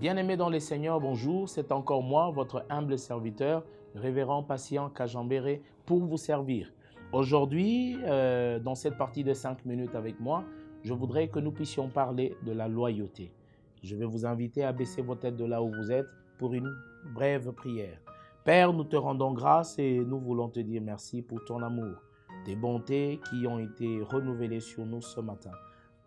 Bien-aimés dans les Seigneurs, bonjour, c'est encore moi, votre humble serviteur, révérend patient Kajambéré, pour vous servir. Aujourd'hui, dans cette partie de 5 minutes avec moi, je voudrais que nous puissions parler de la loyauté. Je vais vous inviter à baisser vos têtes de là où vous êtes pour une brève prière. Père, nous te rendons grâce et nous voulons te dire merci pour ton amour, tes bontés qui ont été renouvelées sur nous ce matin.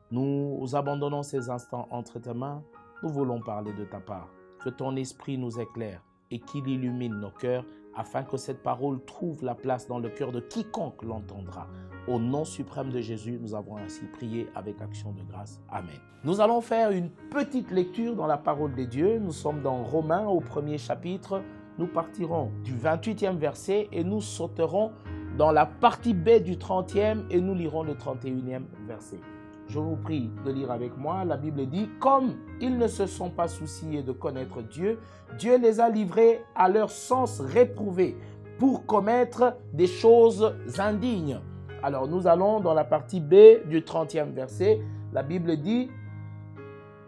Nous abandonnons ces instants entre tes mains. Nous voulons parler de ta part. Que ton esprit nous éclaire et qu'il illumine nos cœurs afin que cette parole trouve la place dans le cœur de quiconque l'entendra. Au nom suprême de Jésus, nous avons ainsi prié avec action de grâce. Amen. Nous allons faire une petite lecture dans la parole de Dieu. Nous sommes dans Romains au premier chapitre. Nous partirons du 28e verset et nous sauterons dans la partie B du 30e et nous lirons le 31e verset. Je vous prie de lire avec moi. La Bible dit, comme ils ne se sont pas souciés de connaître Dieu, Dieu les a livrés à leur sens réprouvé pour commettre des choses indignes. Alors nous allons dans la partie B du 30e verset. La Bible dit,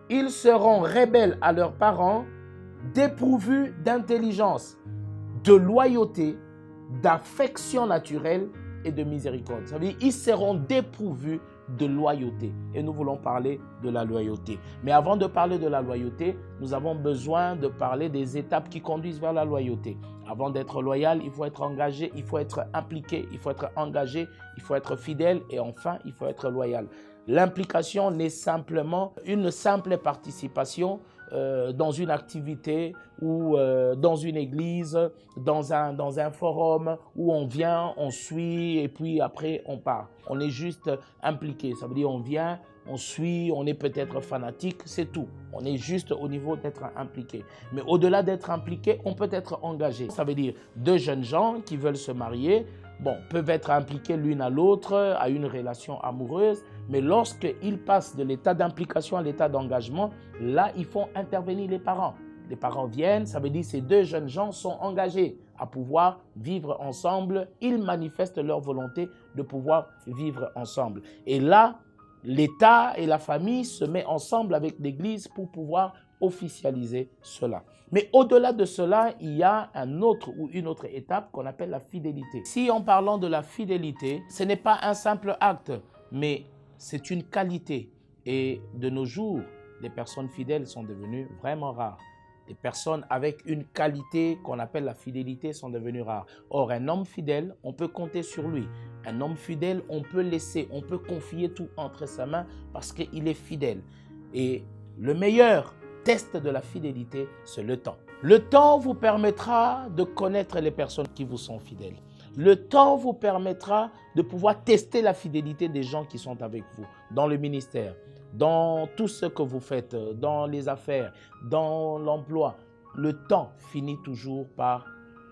ils seront rebelles à leurs parents, dépourvus d'intelligence, de loyauté, d'affection naturelle et de miséricorde. Ça veut dire, ils seront dépourvus de loyauté. Et nous voulons parler de la loyauté. Mais avant de parler de la loyauté, nous avons besoin de parler des étapes qui conduisent vers la loyauté. Avant d'être loyal, il faut être engagé, il faut être impliqué, il faut être engagé, il faut être fidèle et enfin, il faut être loyal. L'implication n'est simplement une simple participation dans une activité ou dans une église, dans un forum où on vient, on suit et puis après on part. On est juste impliqué, ça veut dire on vient, on suit, on est peut-être fanatique, c'est tout. On est juste au niveau d'être impliqué. Mais au-delà d'être impliqué, on peut être engagé. Ça veut dire deux jeunes gens qui veulent se marier, peuvent être impliqués l'une à l'autre, à une relation amoureuse, mais lorsqu'ils passent de l'état d'implication à l'état d'engagement, là, ils font intervenir les parents. Les parents viennent, ça veut dire que ces deux jeunes gens sont engagés à pouvoir vivre ensemble. Ils manifestent leur volonté de pouvoir vivre ensemble. Et là, l'État et la famille se mettent ensemble avec l'Église pour pouvoir officialiser cela. Mais au-delà de cela, il y a un autre ou une autre étape qu'on appelle la fidélité. Si en parlant de la fidélité, ce n'est pas un simple acte, mais c'est une qualité. Et de nos jours, les personnes fidèles sont devenues vraiment rares. Les personnes avec une qualité qu'on appelle la fidélité sont devenues rares. Or, un homme fidèle, on peut compter sur lui. Un homme fidèle, on peut laisser, on peut confier tout entre ses mains parce qu'il est fidèle. Et le meilleur test de la fidélité, c'est le temps. Le temps vous permettra de connaître les personnes qui vous sont fidèles. Le temps vous permettra de pouvoir tester la fidélité des gens qui sont avec vous, dans le ministère, dans tout ce que vous faites, dans les affaires, dans l'emploi. Le temps finit toujours par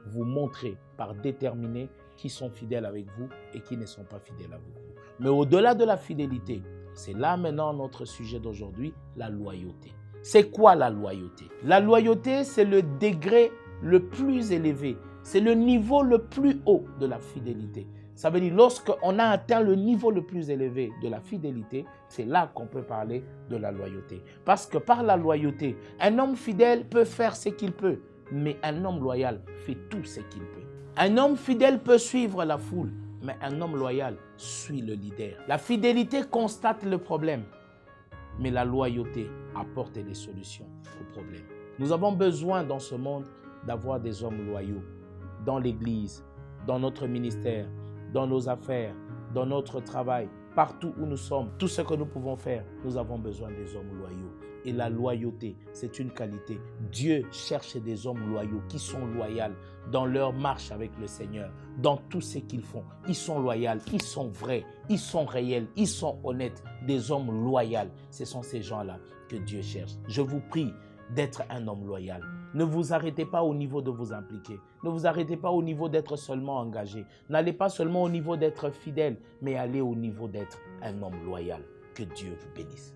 vous montrer, par déterminer qui sont fidèles avec vous et qui ne sont pas fidèles avec vous. Mais au-delà de la fidélité, c'est là maintenant notre sujet d'aujourd'hui, la loyauté. C'est quoi la loyauté? La loyauté, c'est le degré le plus élevé. C'est le niveau le plus haut de la fidélité. Ça veut dire lorsqu'on a atteint le niveau le plus élevé de la fidélité, c'est là qu'on peut parler de la loyauté. Parce que par la loyauté, un homme fidèle peut faire ce qu'il peut, mais un homme loyal fait tout ce qu'il peut. Un homme fidèle peut suivre la foule, mais un homme loyal suit le leader. La fidélité constate le problème, mais la loyauté apporte des solutions au problème. Nous avons besoin dans ce monde d'avoir des hommes loyaux dans l'église, dans notre ministère, dans nos affaires, dans notre travail, partout où nous sommes, tout ce que nous pouvons faire, nous avons besoin des hommes loyaux. Et la loyauté, c'est une qualité. Dieu cherche des hommes loyaux qui sont loyaux dans leur marche avec le Seigneur, dans tout ce qu'ils font. Ils sont loyaux, ils sont vrais, ils sont réels, ils sont honnêtes, des hommes loyaux. Ce sont ces gens-là que Dieu cherche. Je vous prie d'être un homme loyal. Ne vous arrêtez pas au niveau de vous impliquer. Ne vous arrêtez pas au niveau d'être seulement engagé. N'allez pas seulement au niveau d'être fidèle, mais allez au niveau d'être un homme loyal. Que Dieu vous bénisse.